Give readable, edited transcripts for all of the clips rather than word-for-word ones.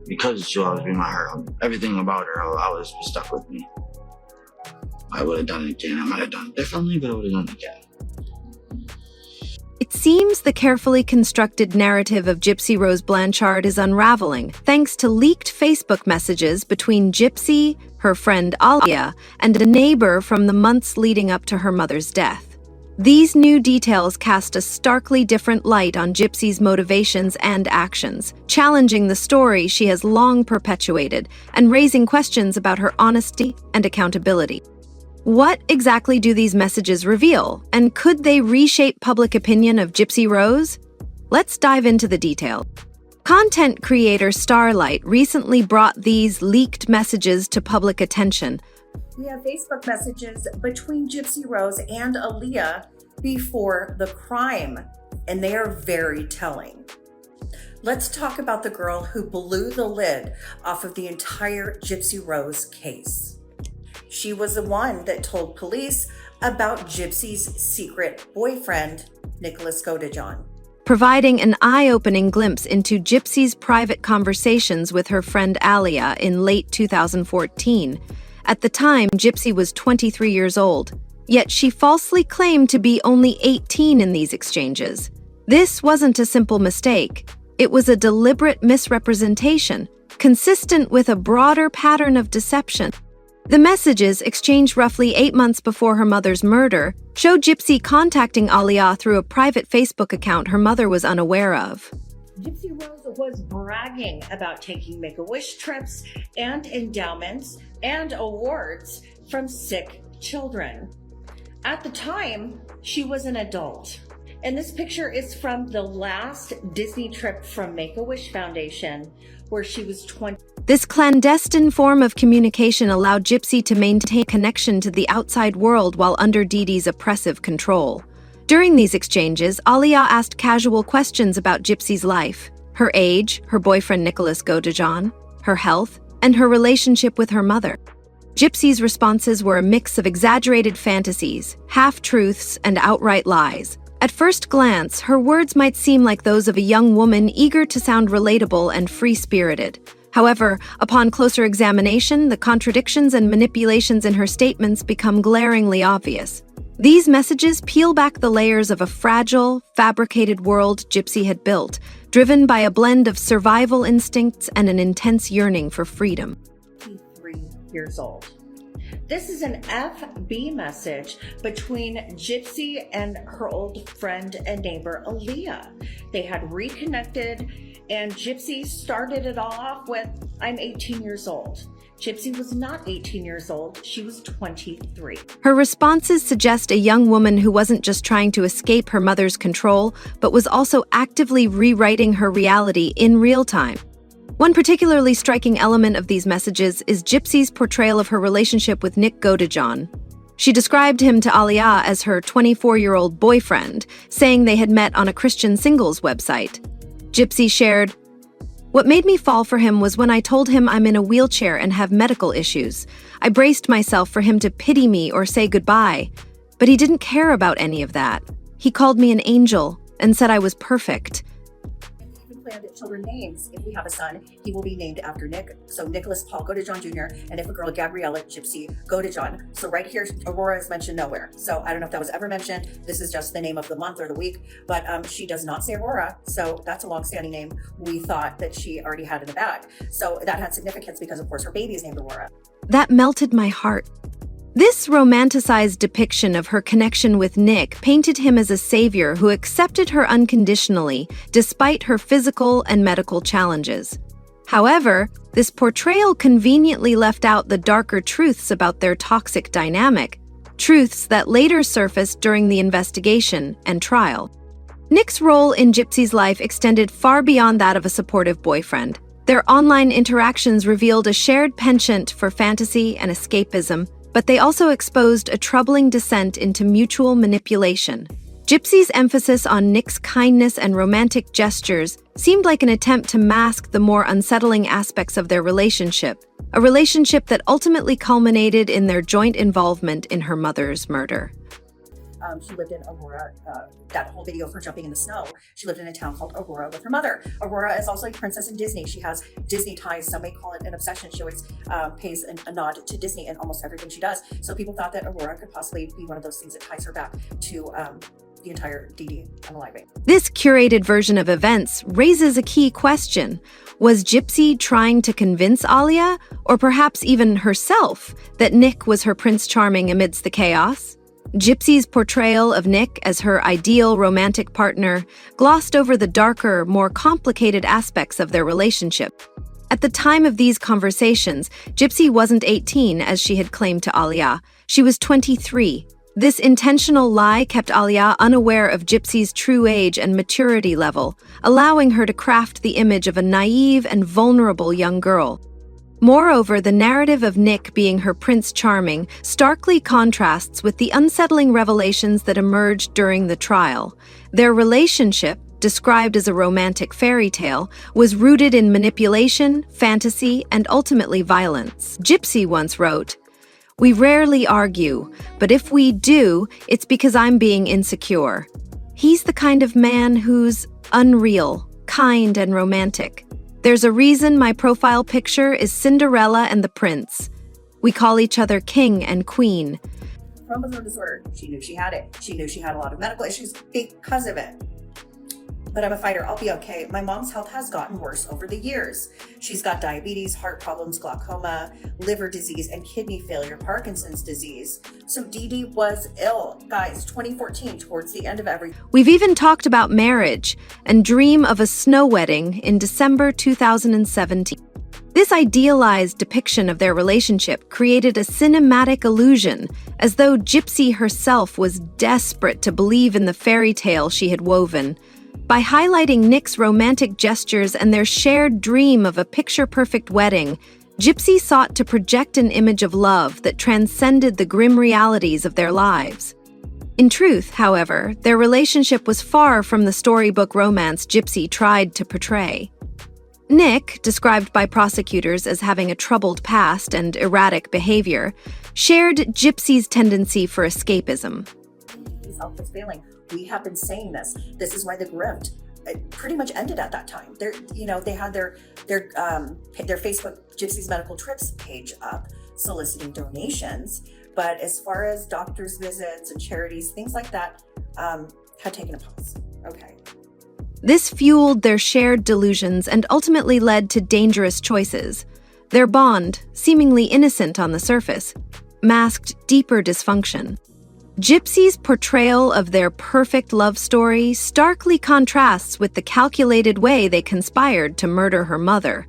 because she'll always be in my heart. Everything about her will always be stuck with me. I would have done it again. I might have done it differently, but I would have done it again. It seems the carefully constructed narrative of Gypsy Rose Blanchard is unraveling, thanks to leaked Facebook messages between Gypsy, her friend Alia, and a neighbor from the months leading up to her mother's death. These new details cast a starkly different light on Gypsy's motivations and actions, challenging the story she has long perpetuated and raising questions about her honesty and accountability. What exactly do these messages reveal, and could they reshape public opinion of Gypsy Rose? Let's dive into the detail. Content creator Starlight recently brought these leaked messages to public attention. We have Facebook messages between Gypsy Rose and Aaliyah before the crime, and they are very telling. Let's talk about the girl who blew the lid off of the entire Gypsy Rose case. She was the one that told police about Gypsy's secret boyfriend, Nicholas Godejohn, providing an eye-opening glimpse into Gypsy's private conversations with her friend Alia in late 2014. At the time, Gypsy was 23 years old, yet she falsely claimed to be only 18 in these exchanges. This wasn't a simple mistake. It was a deliberate misrepresentation, consistent with a broader pattern of deception. The messages, exchanged roughly 8 months before her mother's murder, showed Gypsy contacting Alia through a private Facebook account her mother was unaware of. Gypsy Rose was bragging about taking Make-A-Wish trips and endowments and awards from sick children. At the time, she was an adult. And this picture is from the last Disney trip from Make-A-Wish Foundation, where she was 20. This clandestine form of communication allowed Gypsy to maintain connection to the outside world while under Dee Dee's oppressive control. During these exchanges, Alia asked casual questions about Gypsy's life, her age, her boyfriend Nicholas Godejohn, her health, and her relationship with her mother. Gypsy's responses were a mix of exaggerated fantasies, half-truths, and outright lies. At first glance, her words might seem like those of a young woman eager to sound relatable and free-spirited. However, upon closer examination, the contradictions and manipulations in her statements become glaringly obvious. These messages peel back the layers of a fragile, fabricated world Gypsy had built, driven by a blend of survival instincts and an intense yearning for freedom. 23 years old. This is an FB message between Gypsy and her old friend and neighbor, Aaliyah. They had reconnected, and Gypsy started it all off with, "I'm 18 years old." Gypsy was not 18 years old, she was 23. Her responses suggest a young woman who wasn't just trying to escape her mother's control, but was also actively rewriting her reality in real time. One particularly striking element of these messages is Gypsy's portrayal of her relationship with Nick Godejohn. She described him to Alia as her 24-year-old boyfriend, saying they had met on a Christian singles website. Gypsy shared, "What made me fall for him was when I told him I'm in a wheelchair and have medical issues. I braced myself for him to pity me or say goodbye, but he didn't care about any of that. He called me an angel and said I was perfect." Planned children names. If we have a son, he will be named after Nick. So Nicholas Paul Godejohn Jr. And if a girl, Gabriella Gypsy Godejohn. So right here, Aurora is mentioned nowhere. So I don't know if that was ever mentioned. This is just the name of the month or the week, but she does not say Aurora. So that's a long-standing name we thought that she already had in the bag. So that had significance because, of course, her baby is named Aurora. That melted my heart. This romanticized depiction of her connection with Nick painted him as a savior who accepted her unconditionally, despite her physical and medical challenges. However, this portrayal conveniently left out the darker truths about their toxic dynamic, truths that later surfaced during the investigation and trial. Nick's role in Gypsy's life extended far beyond that of a supportive boyfriend. Their online interactions revealed a shared penchant for fantasy and escapism, but they also exposed a troubling descent into mutual manipulation. Gypsy's emphasis on Nick's kindness and romantic gestures seemed like an attempt to mask the more unsettling aspects of their relationship, a relationship that ultimately culminated in their joint involvement in her mother's murder. She lived in Aurora. That whole video of her jumping in the snow. She lived in a town called Aurora with her mother. Aurora is also a princess in Disney. She has Disney ties. Some may call it an obsession. She always pays a nod to Disney in almost everything she does. So people thought that Aurora could possibly be one of those things that ties her back to the entire Didi unaliving. This curated version of events raises a key question. Was Gypsy trying to convince Alia, or perhaps even herself, that Nick was her Prince Charming amidst the chaos? Gypsy's portrayal of Nick as her ideal romantic partner glossed over the darker, more complicated aspects of their relationship. At the time of these conversations, Gypsy wasn't 18 as she had claimed to Alia. She was 23. This intentional lie kept Alia unaware of Gypsy's true age and maturity level, allowing her to craft the image of a naive and vulnerable young girl. Moreover, the narrative of Nick being her Prince Charming starkly contrasts with the unsettling revelations that emerged during the trial. Their relationship, described as a romantic fairy tale, was rooted in manipulation, fantasy, and ultimately violence. Gypsy once wrote, "We rarely argue, but if we do, it's because I'm being insecure. He's the kind of man who's unreal, kind, and romantic. There's a reason my profile picture is Cinderella and the Prince. We call each other king and queen." Chromosome disorder. She knew she had it. She knew she had a lot of medical issues because of it. But I'm a fighter. I'll be okay. My mom's health has gotten worse over the years. She's got diabetes, heart problems, glaucoma, liver disease, and kidney failure, Parkinson's disease. So Didi was ill. Guys, 2014, towards the end of everything. We've even talked about marriage and dream of a snow wedding in December 2017. This idealized depiction of their relationship created a cinematic illusion, as though Gypsy herself was desperate to believe in the fairy tale she had woven. By highlighting Nick's romantic gestures and their shared dream of a picture-perfect wedding, Gypsy sought to project an image of love that transcended the grim realities of their lives. In truth, however, their relationship was far from the storybook romance Gypsy tried to portray. Nick, described by prosecutors as having a troubled past and erratic behavior, shared Gypsy's tendency for escapism. His health was failing. We have been saying this. This is why the grift pretty much ended at that time. They had their Facebook Gypsy's Medical Trips page up, soliciting donations. But as far as doctors' visits and charities, things like that, had taken a pause. Okay. This fueled their shared delusions and ultimately led to dangerous choices. Their bond, seemingly innocent on the surface, masked deeper dysfunction. Gypsy's portrayal of their perfect love story starkly contrasts with the calculated way they conspired to murder her mother.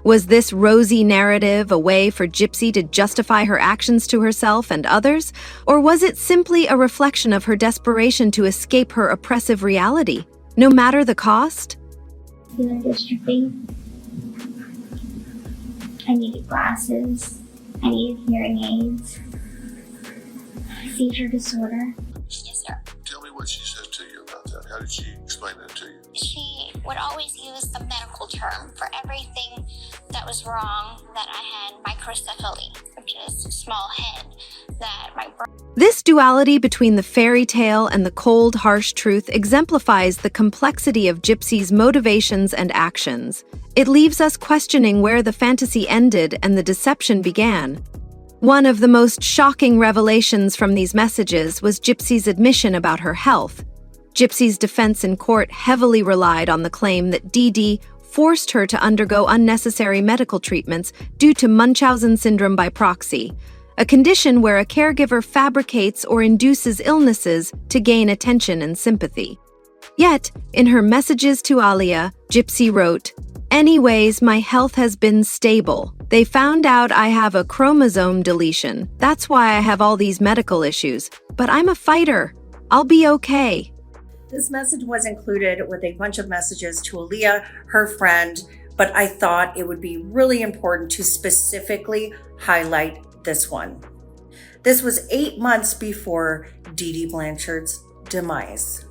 Was this rosy narrative a way for Gypsy to justify her actions to herself and others, or was it simply a reflection of her desperation to escape her oppressive reality, no matter the cost? Feeling dystrophy. I needed glasses. I needed hearing aids. Seizure disorder. Yes, sir. Tell me what she said to you about that. How did she explain that to you? She would always use the medical term for everything that was wrong, that I had microcephaly, which is small head, that my brain. This duality between the fairy tale and the cold, harsh truth exemplifies the complexity of Gypsy's motivations and actions. It leaves us questioning where the fantasy ended and the deception began. One of the most shocking revelations from these messages was Gypsy's admission about her health. Gypsy's defense in court heavily relied on the claim that Didi forced her to undergo unnecessary medical treatments due to Munchausen syndrome by proxy, a condition where a caregiver fabricates or induces illnesses to gain attention and sympathy. Yet, in her messages to Alia, Gypsy wrote, "Anyways, my health has been stable. They found out I have a chromosome deletion. That's why I have all these medical issues. But I'm a fighter. I'll be okay." This message was included with a bunch of messages to Aaliyah, her friend, but I thought it would be really important to specifically highlight this one. This was 8 months before Didi Blanchard's demise.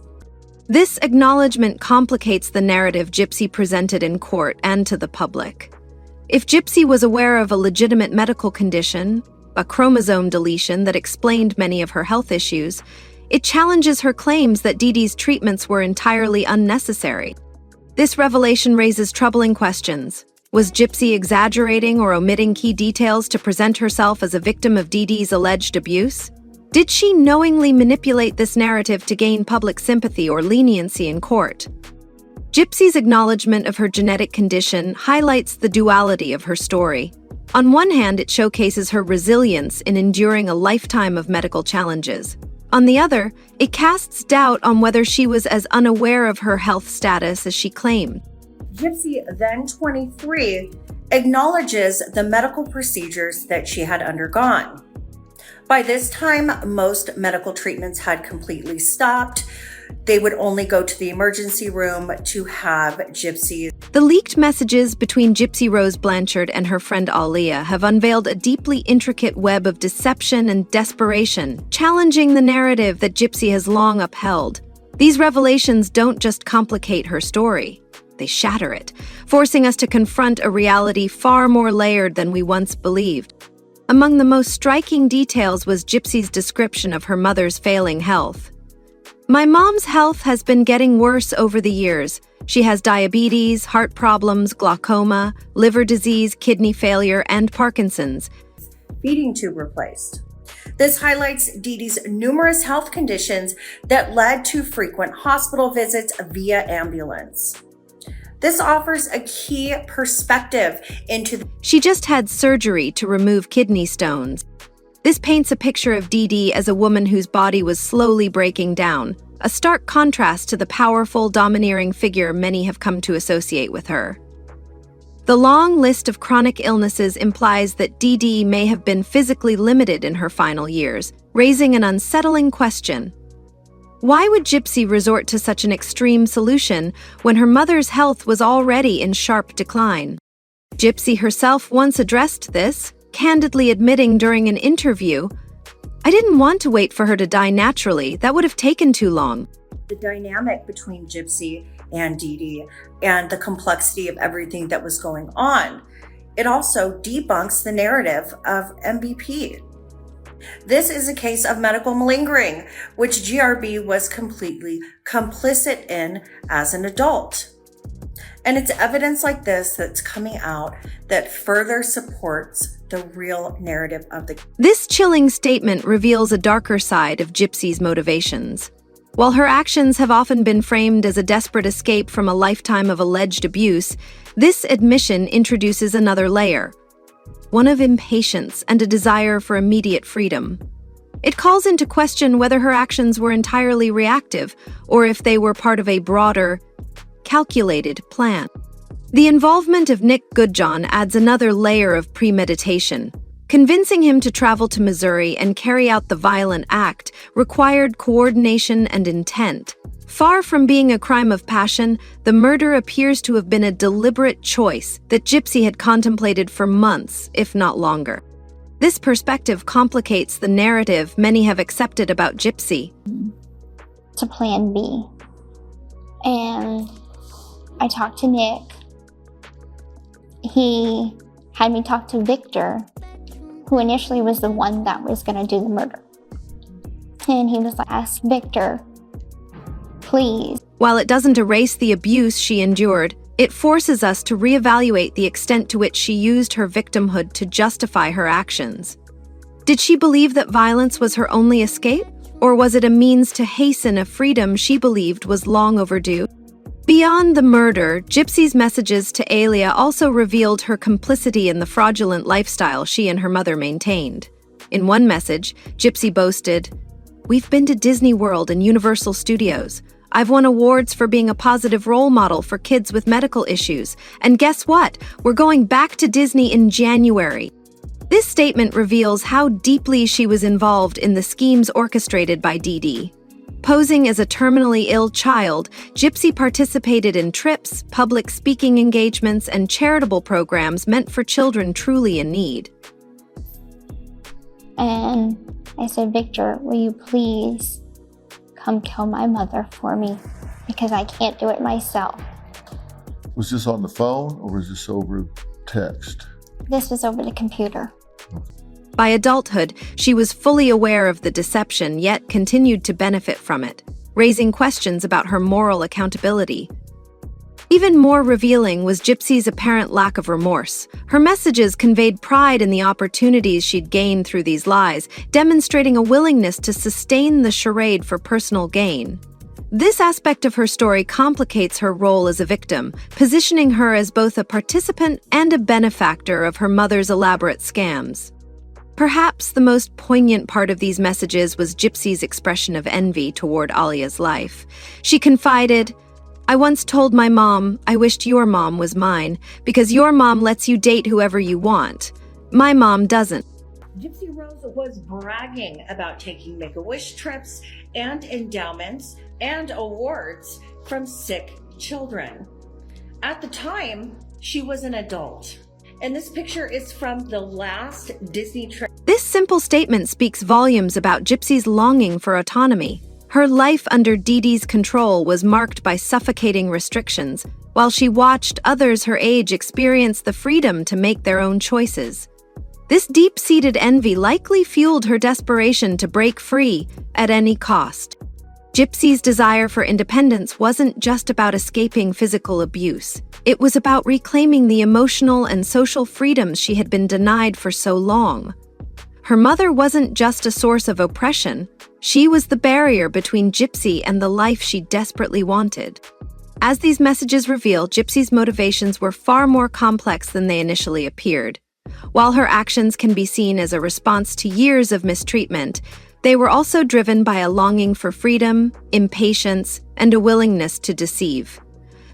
This acknowledgement complicates the narrative Gypsy presented in court and to the public. If Gypsy was aware of a legitimate medical condition, a chromosome deletion that explained many of her health issues, It challenges her claims that Dee Dee's treatments were entirely unnecessary. This revelation raises troubling questions. Was Gypsy exaggerating or omitting key details to present herself as a victim of Dee Dee's alleged abuse? Did she knowingly manipulate this narrative to gain public sympathy or leniency in court? Gypsy's acknowledgement of her genetic condition highlights the duality of her story. On one hand, it showcases her resilience in enduring a lifetime of medical challenges. On the other, it casts doubt on whether she was as unaware of her health status as she claimed. Gypsy, then 23, acknowledges the medical procedures that she had undergone. By this time, most medical treatments had completely stopped. They would only go to the emergency room to have Gypsy. The leaked messages between Gypsy Rose Blanchard and her friend Aaliyah have unveiled a deeply intricate web of deception and desperation, challenging the narrative that Gypsy has long upheld. These revelations don't just complicate her story. They shatter it, forcing us to confront a reality far more layered than we once believed. Among the most striking details was Gypsy's description of her mother's failing health. "My mom's health has been getting worse over the years. She has diabetes, heart problems, glaucoma, liver disease, kidney failure, and Parkinson's." Feeding tube replaced. This highlights Dee Dee's numerous health conditions that led to frequent hospital visits via ambulance. This offers a key perspective into She just had surgery to remove kidney stones. This paints a picture of Dee Dee as a woman whose body was slowly breaking down, a stark contrast to the powerful, domineering figure many have come to associate with her. The long list of chronic illnesses implies that Dee Dee may have been physically limited in her final years, raising an unsettling question. Why would Gypsy resort to such an extreme solution when her mother's health was already in sharp decline? Gypsy herself once addressed this, candidly admitting during an interview, "I didn't want to wait for her to die naturally. That would have taken too long." the dynamic between Gypsy and Dee Dee and the complexity of everything that was going on. It also debunks the narrative of MVP. This is a case of medical malingering, which GRB was completely complicit in as an adult. And it's evidence like this that's coming out that further supports the real narrative of the. This chilling statement reveals a darker side of Gypsy's motivations. While her actions have often been framed as a desperate escape from a lifetime of alleged abuse, this admission introduces another layer, one of impatience and a desire for immediate freedom. It calls into question whether her actions were entirely reactive or if they were part of a broader, calculated plan. The involvement of Nick Goodjohn adds another layer of premeditation. Convincing him to travel to Missouri and carry out the violent act required coordination and intent. Far from being a crime of passion, the murder appears to have been a deliberate choice that Gypsy had contemplated for months, if not longer. This perspective complicates the narrative many have accepted about Gypsy. To plan B. And I talked to Nick. He had me talk to Victor, who initially was the one that was going to do the murder. And he was like, ask Victor, please. While it doesn't erase the abuse she endured, it forces us to reevaluate the extent to which she used her victimhood to justify her actions. Did she believe that violence was her only escape, or was it a means to hasten a freedom she believed was long overdue? Beyond the murder, Gypsy's messages to Aaliyah also revealed her complicity in the fraudulent lifestyle she and her mother maintained. In one message, Gypsy boasted, "We've been to Disney World and Universal Studios. I've won awards for being a positive role model for kids with medical issues. And guess what? We're going back to Disney in January." This statement reveals how deeply she was involved in the schemes orchestrated by Dee Dee. Posing as a terminally ill child, Gypsy participated in trips, public speaking engagements, and charitable programs meant for children truly in need. And I said, Victor, will you please come kill my mother for me? Because I can't do it myself. Was this on the phone or was this over text? This was over the computer. By adulthood, she was fully aware of the deception, yet continued to benefit from it, raising questions about her moral accountability. Even more revealing was Gypsy's apparent lack of remorse. Her messages conveyed pride in the opportunities she'd gained through these lies, demonstrating a willingness to sustain the charade for personal gain. This aspect of her story complicates her role as a victim, positioning her as both a participant and a benefactor of her mother's elaborate scams. Perhaps the most poignant part of these messages was Gypsy's expression of envy toward Alia's life. She confided, "I once told my mom I wished your mom was mine, because your mom lets you date whoever you want. My mom doesn't." Gypsy Rose was bragging about taking Make-A-Wish trips and endowments and awards from sick children. At the time, she was an adult. And this picture is from the last Disney trip. This simple statement speaks volumes about Gypsy's longing for autonomy. Her life under Dee Dee's control was marked by suffocating restrictions, while she watched others her age experience the freedom to make their own choices. This deep-seated envy likely fueled her desperation to break free at any cost. Gypsy's desire for independence wasn't just about escaping physical abuse. It was about reclaiming the emotional and social freedoms she had been denied for so long. Her mother wasn't just a source of oppression, she was the barrier between Gypsy and the life she desperately wanted. As these messages reveal, Gypsy's motivations were far more complex than they initially appeared. While her actions can be seen as a response to years of mistreatment, they were also driven by a longing for freedom, impatience, and a willingness to deceive.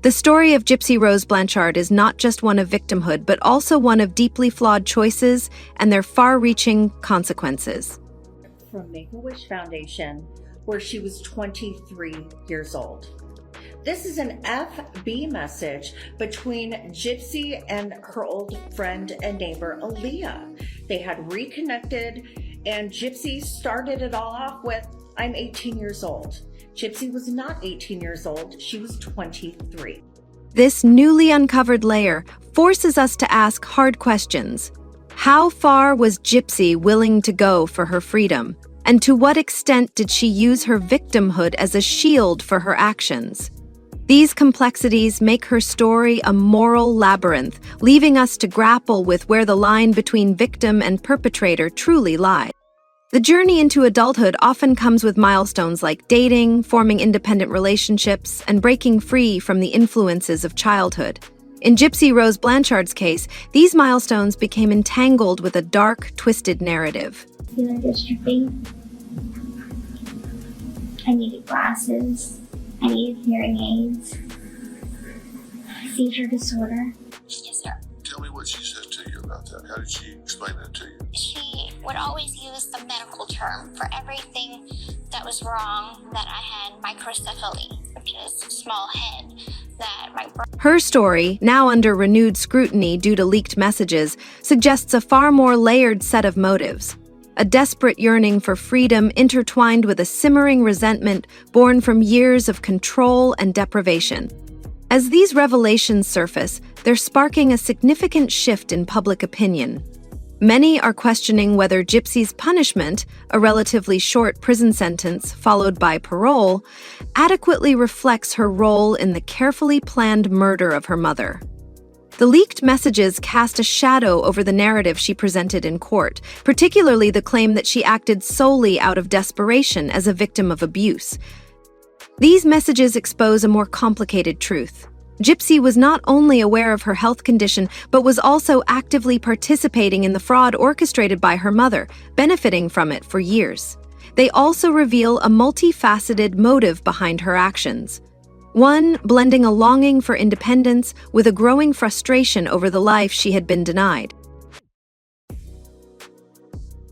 The story of Gypsy Rose Blanchard is not just one of victimhood, but also one of deeply flawed choices and their far-reaching consequences. From Make-A-Wish Foundation, where she was 23 years old. This is an FB message between Gypsy and her old friend and neighbor, Aaliyah. They had reconnected, and Gypsy started it all off with, "I'm 18 years old." Gypsy was not 18 years old, she was 23. This newly uncovered layer forces us to ask hard questions. How far was Gypsy willing to go for her freedom? And to what extent did she use her victimhood as a shield for her actions? These complexities make her story a moral labyrinth, leaving us to grapple with where the line between victim and perpetrator truly lies. The journey into adulthood often comes with milestones like dating, forming independent relationships, and breaking free from the influences of childhood. In Gypsy Rose Blanchard's case, these milestones became entangled with a dark, twisted narrative. Feeling dystrophy. I needed glasses. I needed hearing aids. Seizure disorder. Yes, sir. Tell me what she said to you about that. How did she explain that to you? She would always use the medical term for everything that was wrong, that I had microcephaly, which is small head, that my Her story, now under renewed scrutiny due to leaked messages, suggests a far more layered set of motives. A desperate yearning for freedom intertwined with a simmering resentment born from years of control and deprivation. As these revelations surface, they're sparking a significant shift in public opinion. Many are questioning whether Gypsy's punishment, a relatively short prison sentence followed by parole, adequately reflects her role in the carefully planned murder of her mother. The leaked messages cast a shadow over the narrative she presented in court, particularly the claim that she acted solely out of desperation as a victim of abuse. These messages expose a more complicated truth. Gypsy was not only aware of her health condition, but was also actively participating in the fraud orchestrated by her mother, benefiting from it for years. They also reveal a multifaceted motive behind her actions. One blending a longing for independence with a growing frustration over the life she had been denied.